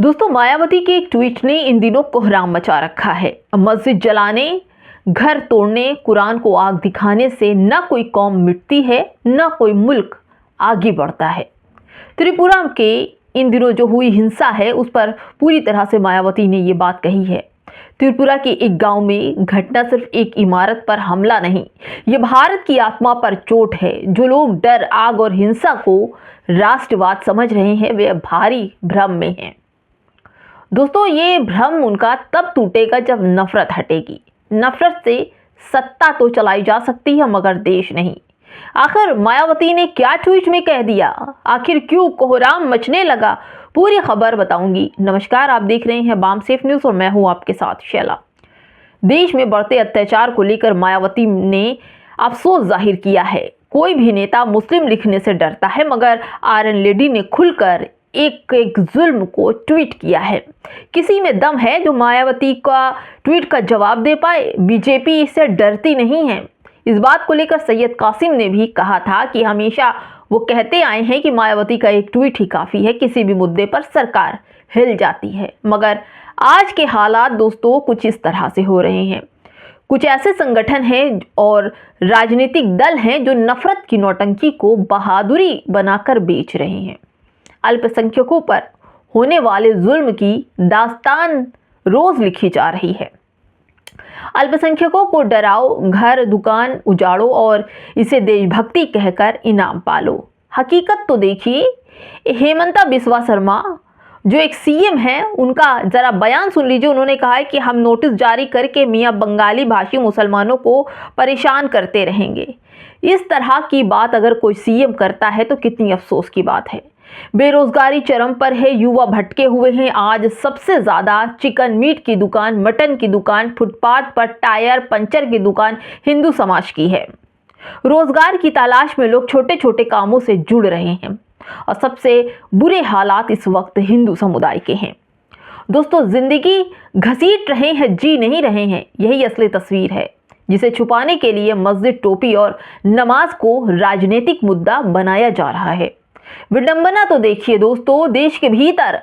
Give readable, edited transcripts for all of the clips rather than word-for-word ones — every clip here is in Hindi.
दोस्तों, मायावती के एक ट्वीट ने इन दिनों कोहराम मचा रखा है। मस्जिद जलाने, घर तोड़ने, कुरान को आग दिखाने से न कोई कौम मिटती है, न कोई मुल्क आगे बढ़ता है। त्रिपुरा के इन दिनों जो हुई हिंसा है उस पर पूरी तरह से मायावती ने ये बात कही है। त्रिपुरा के एक गांव में घटना सिर्फ एक इमारत पर हमला नहीं, ये भारत की आत्मा पर चोट है। जो लोग डर, आग और हिंसा को राष्ट्रवाद समझ रहे हैं वे भारी भ्रम में हैं। दोस्तों, ये भ्रम उनका तब टूटेगा जब नफरत हटेगी। नफरत से सत्ता तो चलाई जा सकती है मगर देश नहीं। आखिर मायावती ने क्या ट्वीट में कह दिया, आखिर क्यों कोहराम मचने लगा, पूरी खबर बताऊंगी। नमस्कार, आप देख रहे हैं बाम सेफ न्यूज और मैं हूं आपके साथ शैला। देश में बढ़ते अत्याचार को लेकर मायावती ने अफसोस जाहिर किया है। कोई भी नेता मुस्लिम लिखने से डरता है मगर आयरन लेडी ने खुलकर एक एक जुल्म को ट्वीट किया है। किसी में दम है जो मायावती का ट्वीट का जवाब दे पाए। बीजेपी इससे डरती नहीं है। इस बात को लेकर सैयद कासिम ने भी कहा था कि हमेशा वो कहते आए हैं कि मायावती का एक ट्वीट ही काफ़ी है, किसी भी मुद्दे पर सरकार हिल जाती है। मगर आज के हालात दोस्तों कुछ इस तरह से हो रहे हैं। कुछ ऐसे संगठन हैं और राजनीतिक दल हैं जो नफरत की नौटंकी को बहादुरी बनाकर बेच रहे हैं। अल्पसंख्यकों पर होने वाले जुल्म की दास्तान रोज लिखी जा रही है। अल्पसंख्यकों को डराओ, घर दुकान उजाड़ो और इसे देशभक्ति कहकर इनाम पालो। हकीकत तो देखिए, हेमंता बिस्वा शर्मा जो एक सीएम है, उनका जरा बयान सुन लीजिए। उन्होंने कहा है कि हम नोटिस जारी करके मियां बंगाली भाषी मुसलमानों को परेशान करते रहेंगे। इस तरह की बात अगर कोई सीएम करता है तो कितनी अफसोस की बात है। बेरोजगारी चरम पर है, युवा भटके हुए हैं। आज सबसे ज्यादा चिकन मीट की दुकान, मटन की दुकान, फुटपाथ पर टायर पंचर की दुकान हिंदू समाज की है। रोजगार की तलाश में लोग छोटे छोटे कामों से जुड़ रहे हैं और सबसे बुरे हालात इस वक्त हिंदू समुदाय के हैं। दोस्तों, जिंदगी घसीट रहे हैं, जी नहीं रहे हैं, यही असली तस्वीर है जिसे छुपाने के लिए मस्जिद, टोपी और नमाज को राजनीतिक मुद्दा बनाया जा रहा है। विडंबना तो देखिए दोस्तों, देश के भीतर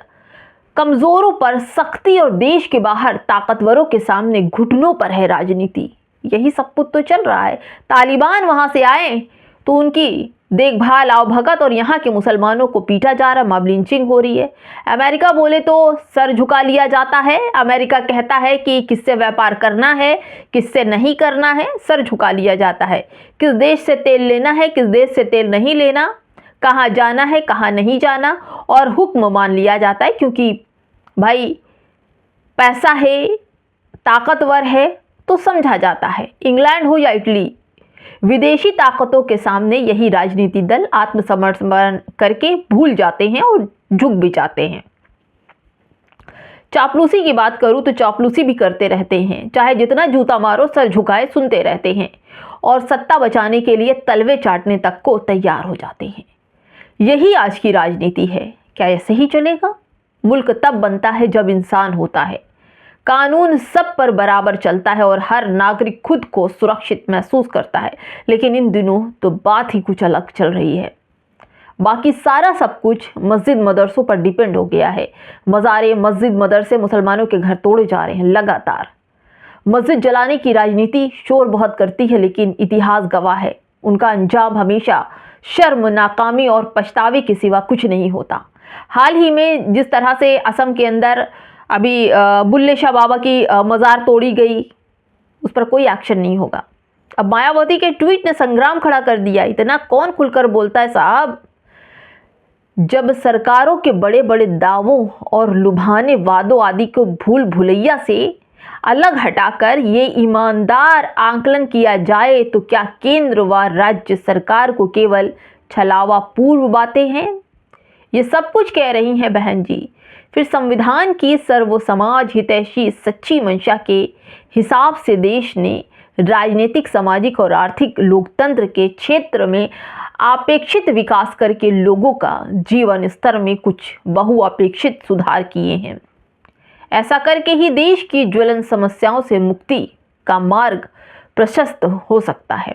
कमजोरों पर सख्ती और देश के बाहर ताकतवरों के सामने घुटनों पर है राजनीति। यही सब कुछ तो चल रहा है। तालिबान वहां से आए तो उनकी देखभाल, आवभगत और यहाँ के मुसलमानों को पीटा जा रहा, मॉब लिंचिंग हो रही है। अमेरिका बोले तो सर झुका लिया जाता है। अमेरिका कहता है कि किससे व्यापार करना है, किससे नहीं करना है, सर झुका लिया जाता है। किस देश से तेल लेना है, किस देश से तेल नहीं लेना, कहाँ जाना है, कहाँ नहीं जाना, और हुक्म मान लिया जाता है क्योंकि भाई पैसा है, ताकतवर है तो समझा जाता है। इंग्लैंड हो या इटली, विदेशी ताकतों के सामने यही राजनीति दल आत्मसमर्पण करके भूल जाते हैं और झुक भी जाते हैं। चापलूसी की बात करूं तो चापलूसी भी करते रहते हैं, चाहे जितना जूता मारो सर झुकाए सुनते रहते हैं और सत्ता बचाने के लिए तलवे चाटने तक को तैयार हो जाते हैं। यही आज की राजनीति है। क्या ऐसे ही चलेगा? मुल्क तब बनता है जब इंसान होता है, कानून सब पर बराबर चलता है और हर नागरिक खुद को सुरक्षित महसूस करता है। लेकिन इन दिनों तो बात ही कुछ अलग चल रही है। बाकी सारा सब कुछ मस्जिद मदरसों पर डिपेंड हो गया है। मज़ारे, मस्जिद, मदरसे मुसलमानों के घर तोड़े जा रहे हैं लगातार। मस्जिद जलाने की राजनीति शोर बहुत करती है लेकिन इतिहास गवाह है उनका अंजाम हमेशा शर्म, नाकामी और पछतावे के सिवा कुछ नहीं होता। हाल ही में जिस तरह से असम के अंदर अभी बुल्ले शाह बाबा की मज़ार तोड़ी गई, उस पर कोई एक्शन नहीं होगा। अब मायावती के ट्वीट ने संग्राम खड़ा कर दिया। इतना कौन खुलकर बोलता है साहब? जब सरकारों के बड़े बड़े दावों और लुभाने वादों आदि को भूल भुलैया से अलग हटाकर ये ईमानदार आंकलन किया जाए तो क्या केंद्र व राज्य सरकार को केवल छलावा पूर्व बातें हैं? ये सब कुछ कह रही हैं बहन जी। फिर संविधान की सर्व समाज हितैषी सच्ची मंशा के हिसाब से देश ने राजनीतिक, सामाजिक और आर्थिक लोकतंत्र के क्षेत्र में अपेक्षित विकास करके लोगों का जीवन स्तर में कुछ बहुअपेक्षित सुधार किए हैं। ऐसा करके ही देश की ज्वलन समस्याओं से मुक्ति का मार्ग प्रशस्त हो सकता है,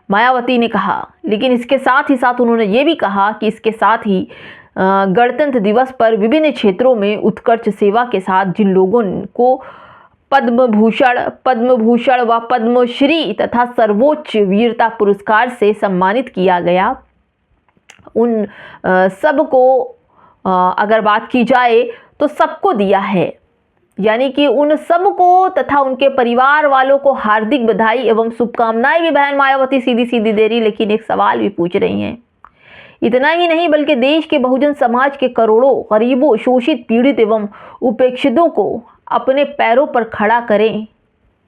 मायावती ने कहा। लेकिन इसके साथ ही साथ उन्होंने ये भी कहा कि इसके साथ ही गणतंत्र दिवस पर विभिन्न क्षेत्रों में उत्कृष्ट सेवा के साथ जिन लोगों को पद्म भूषण व पद्मश्री तथा सर्वोच्च वीरता पुरस्कार से सम्मानित किया गया, उन सबको अगर बात की जाए तो सबको दिया है, यानी कि उन सबको तथा उनके परिवार वालों को हार्दिक बधाई एवं शुभकामनाएं भी बहन मायावती सीधी सीधी दे रही, लेकिन एक सवाल भी पूछ रही हैं। इतना ही नहीं बल्कि देश के बहुजन समाज के करोड़ों गरीबों, शोषित, पीड़ित एवं उपेक्षितों को अपने पैरों पर खड़ा करें,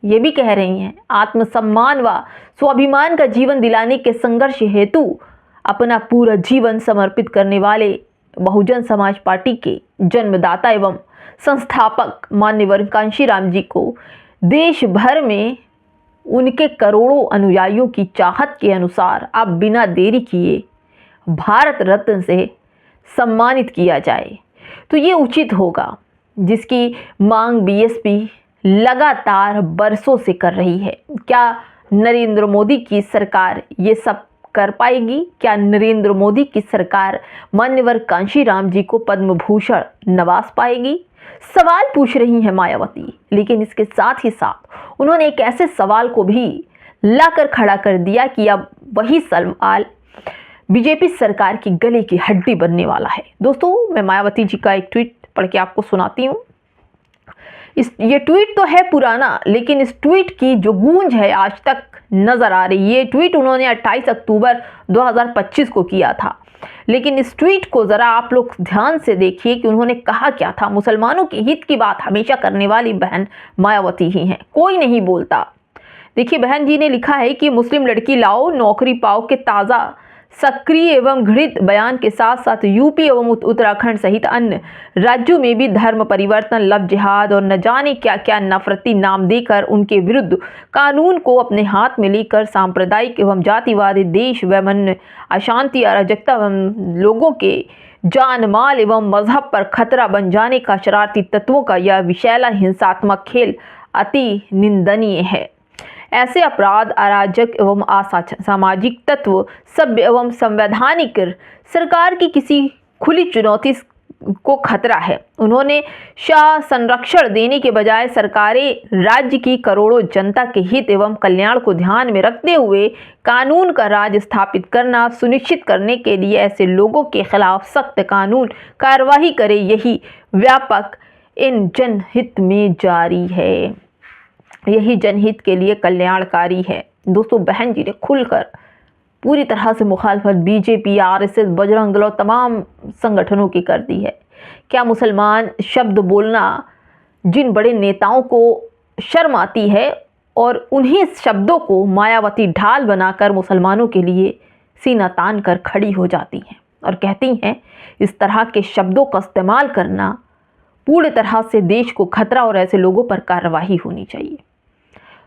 ये भी कह रही हैं। आत्मसम्मान व स्वाभिमान का जीवन दिलाने के संघर्ष हेतु अपना पूरा जीवन समर्पित करने वाले बहुजन समाज पार्टी के जन्मदाता एवं संस्थापक मान्यवर कांशीराम जी को देश भर में उनके करोड़ों अनुयायियों की चाहत के अनुसार अब बिना देरी किए भारत रत्न से सम्मानित किया जाए तो ये उचित होगा, जिसकी मांग बीएसपी लगातार बरसों से कर रही है। क्या नरेंद्र मोदी की सरकार ये सब कर पाएगी? क्या नरेंद्र मोदी की सरकार मान्यवर कांशीराम जी को पद्म भूषण नवाज पाएगी? सवाल पूछ रही है मायावती, लेकिन इसके साथ ही साथ उन्होंने एक ऐसे सवाल को भी लाकर खड़ा कर दिया कि अब वही सवाल बीजेपी सरकार की गले की हड्डी बनने वाला है। दोस्तों, मैं मायावती जी का एक ट्वीट पढ़ के आपको सुनाती हूँ। ये ट्वीट तो है पुराना, लेकिन इस ट्वीट की जो गूंज है आज तक नजर आ रही है। ये ट्वीट उन्होंने 28 अक्टूबर 2025 को किया था, लेकिन इस ट्वीट को जरा आप लोग ध्यान से देखिए कि उन्होंने कहा क्या था। मुसलमानों के हित की बात हमेशा करने वाली बहन मायावती ही हैं, कोई नहीं बोलता। देखिए, बहन जी ने लिखा है कि मुस्लिम लड़की लाओ नौकरी पाओ के ताज़ा, सक्रिय एवं घृणित बयान के साथ साथ यूपी एवं उत्तराखंड सहित अन्य राज्यों में भी धर्म परिवर्तन, लव जिहाद और न जाने क्या क्या नफरती नाम देकर उनके विरुद्ध कानून को अपने हाथ में लेकर सांप्रदायिक एवं जातिवादी देश वैमन्य, अशांति, अराजकता एवं लोगों के जान माल एवं मजहब पर खतरा बन जाने का शरारती तत्वों का यह विशैला हिंसात्मक खेल अति निंदनीय है। ऐसे अपराध, अराजक एवं असामाजिक तत्व सभ्य एवं संवैधानिक सरकार की किसी खुली चुनौती को खतरा है। उन्होंने शाह संरक्षण देने के बजाय सरकारें राज्य की करोड़ों जनता के हित एवं कल्याण को ध्यान में रखते हुए कानून का राज स्थापित करना सुनिश्चित करने के लिए ऐसे लोगों के खिलाफ सख्त कानून कार्रवाई करे, यही व्यापक इन जनहित में जारी है, यही जनहित के लिए कल्याणकारी है। दोस्तों, बहन जी ने खुलकर पूरी तरह से मुखालफत बीजेपी, आरएसएस, बजरंग दल और तमाम संगठनों की कर दी है। क्या मुसलमान शब्द बोलना जिन बड़े नेताओं को शर्म आती है और उन्हीं शब्दों को मायावती ढाल बनाकर मुसलमानों के लिए सीना तान कर खड़ी हो जाती हैं और कहती हैं इस तरह के शब्दों का इस्तेमाल करना पूरी तरह से देश को खतरा और ऐसे लोगों पर कार्रवाई होनी चाहिए।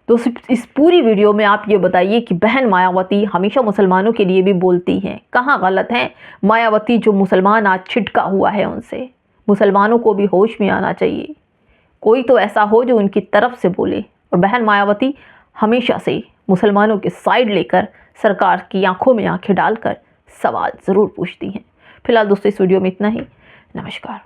तो इस पूरी वीडियो में आप ये बताइए कि बहन मायावती हमेशा मुसलमानों के लिए भी बोलती हैं, कहाँ गलत हैं मायावती जो मुसलमान आज छिटका हुआ है उनसे? मुसलमानों को भी होश में आना चाहिए, कोई तो ऐसा हो जो उनकी तरफ से बोले। और बहन मायावती हमेशा से मुसलमानों के साइड लेकर सरकार की आंखों में आंखें डालकर सवाल ज़रूर पूछती हैं। फिलहाल दोस्तों, इस वीडियो में इतना ही। नमस्कार।